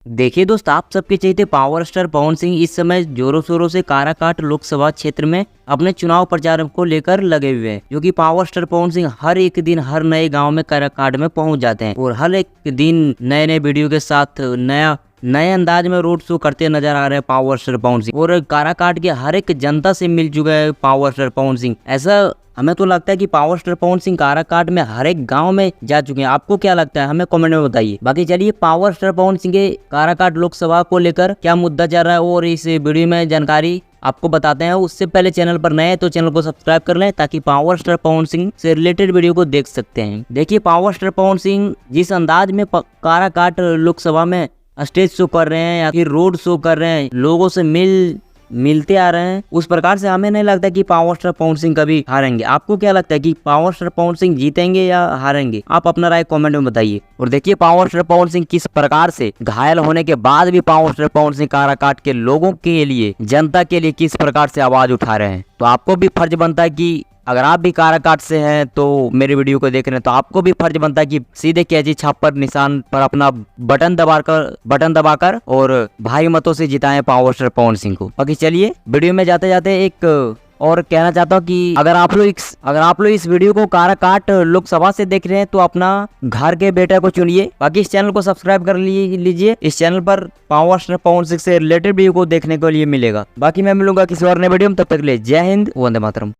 देखिए दोस्त, आप सबके चहेते पावर स्टार पवन सिंह इस समय जोरों शोरों से काराकाट लोकसभा क्षेत्र में अपने चुनाव प्रचार को लेकर लगे हुए हैं, जो कि पावर स्टार पवन सिंह हर एक दिन हर नए गांव में काराकाट में पहुंच जाते हैं और हर एक दिन नए नए वीडियो के साथ नए अंदाज में रोड शो करते नजर आ रहे हैं पावर स्टार पवन सिंह। और काराकाट के हर एक जनता से मिल चुका है पावर स्टार पवन सिंह। ऐसा हमें तो लगता है कि पावर स्टार पवन सिंह काराकाट में हर एक गांव में जा चुके हैं। आपको क्या लगता है, हमें कमेंट में बताइए। बाकी चलिए, पावर स्टार पवन सिंह के काराकाट लोकसभा को लेकर क्या मुद्दा चल रहा है और इस वीडियो में जानकारी आपको बताते हैं। उससे पहले चैनल पर नए हैं तो चैनल को सब्सक्राइब कर लें ताकि पावर स्टार पवन सिंह से रिलेटेड वीडियो को देख सकते हैं। देखिए, पावर स्टार पवन सिंह जिस अंदाज में काराकाट लोकसभा में स्टेज शो कर रहे हैं या फिर रोड शो कर रहे हैं, लोगों से मिलते आ रहे हैं, उस प्रकार से हमें नहीं लगता कि पावर स्टार पवन सिंह कभी हारेंगे। आपको क्या लगता है कि पावर स्टार पवन सिंह जीतेंगे या हारेंगे? आप अपना राय कमेंट में बताइए। और देखिए, पावर स्टार पवन सिंह किस प्रकार से घायल होने के बाद भी पावर स्टार पवन सिंह काराकाट के लोगों के लिए, जनता के लिए किस प्रकार से आवाज उठा रहे हैं। तो आपको भी फर्ज बनता है कि अगर आप भी काराकाट से हैं तो मेरे वीडियो को देख रहे हैं तो आपको भी फर्ज बनता है कि सीधे कैची छाप पर निशान पर अपना बटन दबाकर और भारी मतों से जिताएं पावर स्टार पवन सिंह को। बाकी चलिए, वीडियो में जाते जाते एक और कहना चाहता हूँ कि अगर आप लोग इस वीडियो को काराकाट लोकसभा से देख रहे हैं तो अपना घर के बेटा को चुनिए। बाकी इस चैनल को सब्सक्राइब कर लीजिए। इस चैनल पर पावर स्टार पवन सिंह से रिलेटेड वीडियो को देखने के लिए मिलेगा। बाकी मैं मिलूंगा किसी और नए वीडियो में, तब तक के लिए जय हिंद, वंदे मातरम।